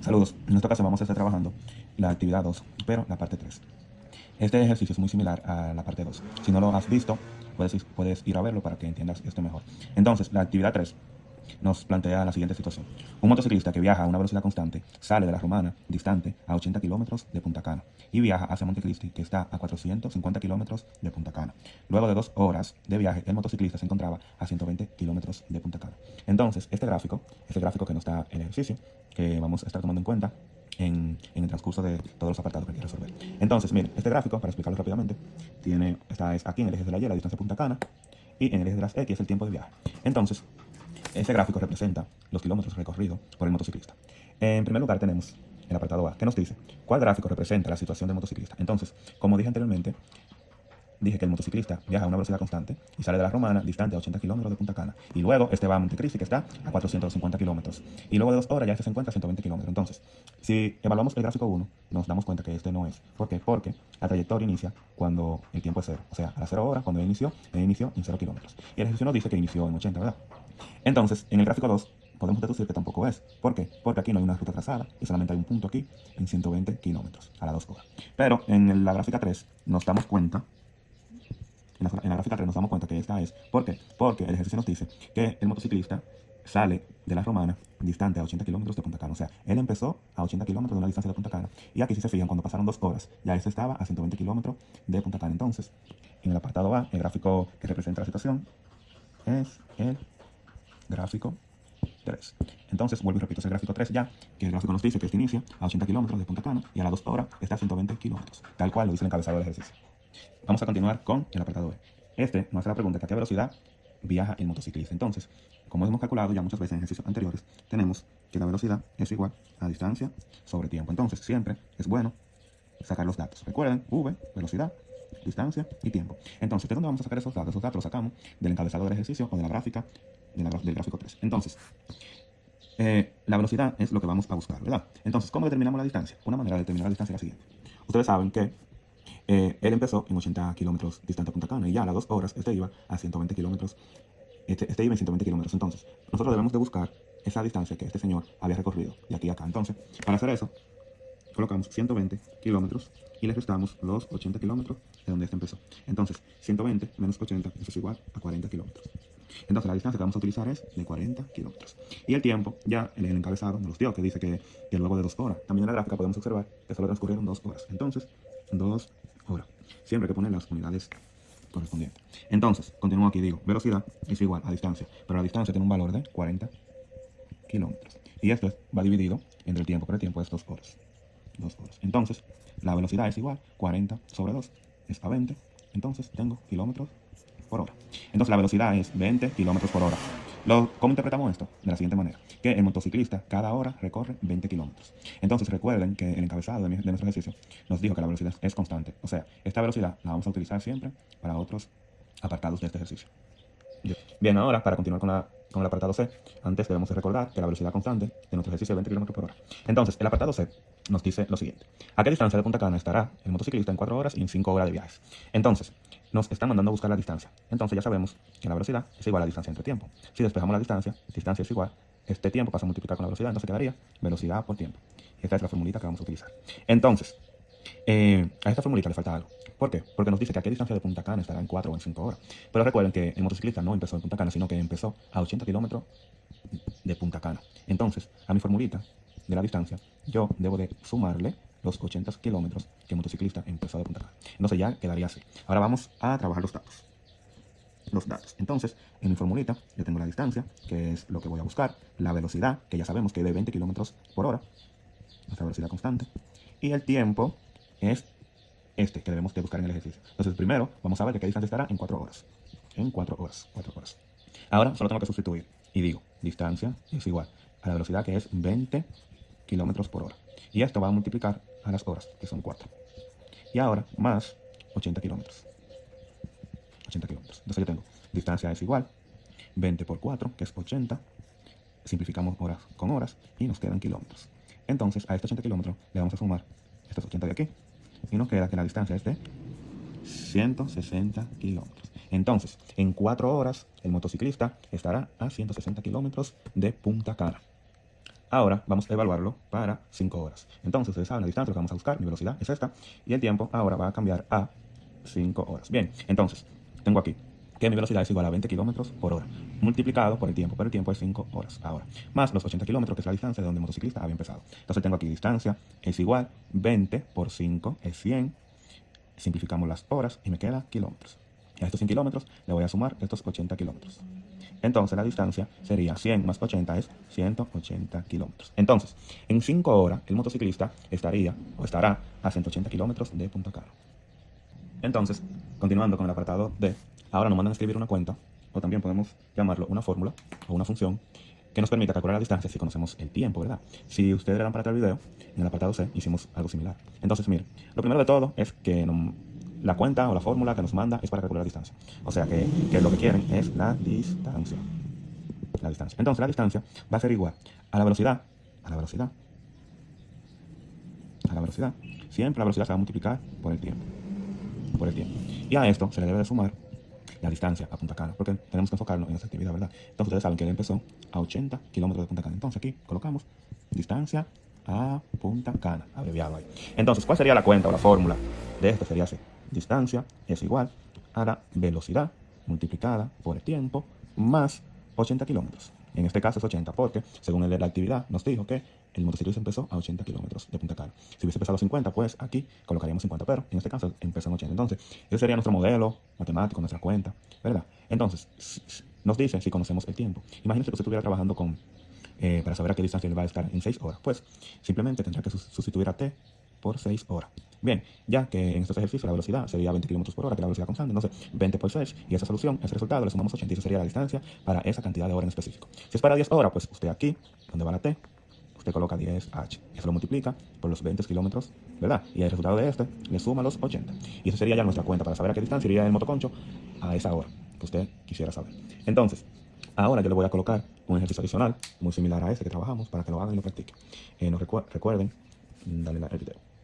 Saludos, en esta ocasión vamos a estar trabajando la actividad 2, pero la parte 3. Este ejercicio es muy similar a la parte 2. Si no lo has visto, puedes ir a verlo para que entiendas esto mejor. Entonces, la actividad 3 nos plantea la siguiente situación. Un motociclista que viaja a una velocidad constante sale de la Romana, distante a 80 kilómetros de Punta Cana, y viaja hacia Montecristi, que está a 450 kilómetros de Punta Cana. Luego de 2 horas de viaje, el motociclista se encontraba a 120 kilómetros de Punta Cana. Entonces, este gráfico que nos da el ejercicio, que vamos a estar tomando en cuenta en el transcurso de todos los apartados que hay que resolver. Entonces, miren, este gráfico, para explicarlo rápidamente, está aquí en el eje de la Y, la distancia de Punta Cana, y en el eje de las X es el tiempo de viaje. Entonces, este gráfico representa los kilómetros recorridos por el motociclista. En primer lugar tenemos el apartado A, que nos dice cuál gráfico representa la situación del motociclista. Entonces, como dije anteriormente, dije que el motociclista viaja a una velocidad constante y sale de la Romana, distante a 80 kilómetros de Punta Cana. Y luego este va a Montecristi, que está a 450 kilómetros. Y luego de 2 horas ya se encuentra a 120 kilómetros. Entonces, si evaluamos el gráfico 1, nos damos cuenta que este no es. ¿Por qué? Porque la trayectoria inicia cuando el tiempo es 0. O sea, a las 0 horas, cuando él inició en 0 kilómetros. Y el ejercicio nos dice que inició en 80, ¿verdad? Entonces, en el gráfico 2, podemos deducir que tampoco es. ¿Por qué? Porque aquí no hay una ruta trazada y solamente hay un punto aquí en 120 kilómetros a las 2 horas. Pero en la gráfica 3 nos damos cuenta, en la gráfica 3 nos damos cuenta que esta es. ¿Por qué? Porque el ejercicio nos dice que el motociclista sale de la Romana distante a 80 kilómetros de Punta Cana. O sea, él empezó a 80 kilómetros de una distancia de Punta Cana. Y aquí, si se fijan, cuando pasaron 2 horas, ya este estaba a 120 kilómetros de Punta Cana. Entonces, en el apartado A, el gráfico que representa la situación es el gráfico 3. Entonces, vuelvo y repito, es el gráfico 3 ya, que el gráfico nos dice que este inicia a 80 kilómetros de Punta Cana y a las 2 horas está a 120 kilómetros, tal cual lo dice el encabezado del ejercicio. Vamos a continuar con el apartado B. Este nos hace la pregunta: ¿a qué velocidad viaja el motociclista? Entonces, como hemos calculado ya muchas veces en ejercicios anteriores, tenemos que la velocidad es igual a distancia sobre tiempo. Entonces, siempre es bueno sacar los datos. Recuerden, V, velocidad, distancia y tiempo. Entonces, ¿de dónde vamos a sacar esos datos? Esos datos los sacamos del encabezado del ejercicio o de la gráfica del gráfico 3. Entonces, la velocidad es lo que vamos a buscar, ¿verdad? Entonces, ¿cómo determinamos la distancia? Una manera de determinar la distancia es la siguiente. Ustedes saben que él empezó en 80 kilómetros distante a Punta Cana y ya a las 2 horas este iba a 120 kilómetros. Este iba en 120 kilómetros. Entonces, nosotros debemos de buscar esa distancia que este señor había recorrido de aquí a acá. Entonces, para hacer eso, colocamos 120 kilómetros y le restamos los 80 kilómetros de donde este empezó. Entonces, 120 menos 80, eso es igual a 40 kilómetros. Entonces, la distancia que vamos a utilizar es de 40 kilómetros. Y el tiempo, ya en el encabezado nos dio, que dice que luego de 2 horas. También en la gráfica podemos observar que solo transcurrieron 2 horas. Entonces, 2 horas. Siempre hay que poner las unidades correspondientes. Entonces, continúo aquí, digo, velocidad es igual a distancia, pero la distancia tiene un valor de 40 kilómetros. Y esto va dividido entre el tiempo, pero el tiempo es 2 horas. 2 horas. Entonces, la velocidad es igual, 40 sobre 2 es a 20. Entonces, tengo kilómetros por hora. Entonces, la velocidad es 20 kilómetros por hora. ¿Cómo interpretamos esto? De la siguiente manera: que el motociclista cada hora recorre 20 kilómetros. Entonces, recuerden que el encabezado de nuestro ejercicio nos dijo que la velocidad es constante. O sea, esta velocidad la vamos a utilizar siempre para otros apartados de este ejercicio. Bien, ahora, para continuar con el apartado C, antes debemos de recordar que la velocidad constante de nuestro ejercicio es 20 km por hora. Entonces, el apartado C nos dice lo siguiente: ¿a qué distancia de Punta Cana estará el motociclista en 4 horas y en 5 horas de viajes? Entonces, nos están mandando a buscar la distancia. Entonces, ya sabemos que la velocidad es igual a la distancia entre tiempo. Si despejamos la distancia es igual, este tiempo pasa a multiplicar con la velocidad, entonces quedaría velocidad por tiempo. Esta es la formulita que vamos a utilizar. Entonces, a esta formulita le falta algo. ¿Por qué? Porque nos dice que a qué distancia de Punta Cana estará en 4 o en 5 horas. Pero recuerden que el motociclista no empezó en Punta Cana, sino que empezó a 80 kilómetros de Punta Cana. Entonces, a mi formulita de la distancia, yo debo de sumarle los 80 kilómetros que el motociclista empezó de Punta Cana. Entonces ya quedaría así. Ahora vamos a trabajar los datos. Entonces, en mi formulita yo tengo la distancia, que es lo que voy a buscar, la velocidad, que ya sabemos que es de 20 kilómetros por hora, nuestra velocidad constante, y el tiempo es este que debemos de buscar en el ejercicio. Entonces, primero vamos a ver de qué distancia estará en 4 horas. En 4 horas, 4 horas. Ahora solo tengo que sustituir y digo, distancia es igual a la velocidad, que es 20 kilómetros por hora. Y esto va a multiplicar a las horas, que son 4. Y ahora más 80 kilómetros. 80 kilómetros. Entonces yo tengo, distancia es igual, 20 por 4, que es 80. Simplificamos horas con horas y nos quedan kilómetros. Entonces, a estos 80 kilómetros le vamos a sumar estos 80 de aquí. Y nos queda que la distancia es de 160 kilómetros. Entonces, en 4 horas, el motociclista estará a 160 kilómetros de Punta Cana. Ahora vamos a evaluarlo para 5 horas. Entonces, ustedes saben la distancia, lo que vamos a buscar, mi velocidad es esta, y el tiempo ahora va a cambiar a 5 horas. Bien, entonces, tengo aquí que mi velocidad es igual a 20 kilómetros por hora, multiplicado por el tiempo, pero el tiempo es 5 horas ahora, más los 80 kilómetros, que es la distancia de donde el motociclista había empezado. Entonces tengo aquí distancia es igual, 20 por 5 es 100, simplificamos las horas y me queda kilómetros. Y a estos 100 kilómetros le voy a sumar estos 80 kilómetros. Entonces la distancia sería 100 más 80 es 180 kilómetros. Entonces, en 5 horas el motociclista estará a 180 kilómetros de Punta Cana. Entonces, continuando con el apartado D, ahora nos mandan a escribir una cuenta, o también podemos llamarlo una fórmula o una función que nos permita calcular la distancia si conocemos el tiempo, ¿verdad? Si ustedes le dan para atrás el video, en el apartado C hicimos algo similar. Entonces, miren, lo primero de todo es que la cuenta o la fórmula que nos manda es para calcular la distancia. O sea que lo que quieren es la distancia. La distancia. Entonces, la distancia va a ser igual a la velocidad, a la velocidad, a la velocidad. Siempre la velocidad se va a multiplicar por el tiempo. Por el tiempo. Y a esto se le debe de sumar la distancia a Punta Cana, porque tenemos que enfocarnos en esa actividad, ¿verdad? Entonces ustedes saben que él empezó a 80 kilómetros de Punta Cana. Entonces aquí colocamos distancia a Punta Cana, abreviado ahí. Entonces, ¿cuál sería la cuenta o la fórmula de esto? Sería así. Distancia es igual a la velocidad multiplicada por el tiempo más 80 kilómetros. En este caso es 80 porque, según la actividad, nos dijo que el motociclista empezó a 80 kilómetros de Punta Cana. Si hubiese empezado a 50, pues aquí colocaríamos 50, pero en este caso empezó en 80. Entonces, ese sería nuestro modelo matemático, nuestra cuenta, ¿verdad? Entonces, nos dice si conocemos el tiempo. Imagínense que usted estuviera trabajando para saber a qué distancia le va a estar en 6 horas. Pues, simplemente tendrá que sustituir a t por 6 horas. Bien, ya que en estos ejercicios la velocidad sería 20 km por hora, que es la velocidad constante, entonces 20 por 6, y esa solución, ese resultado, le sumamos 80 y esa sería la distancia para esa cantidad de horas en específico. Si es para 10 horas, pues usted aquí, donde va la T, usted coloca 10H, eso lo multiplica por los 20 kilómetros, ¿verdad? Y el resultado de este le suma los 80. Y eso sería ya nuestra cuenta para saber a qué distancia iría el motoconcho a esa hora que usted quisiera saber. Entonces, ahora yo le voy a colocar un ejercicio adicional, muy similar a ese que trabajamos, para que lo hagan y lo practiquen. Recuerden darle like al video.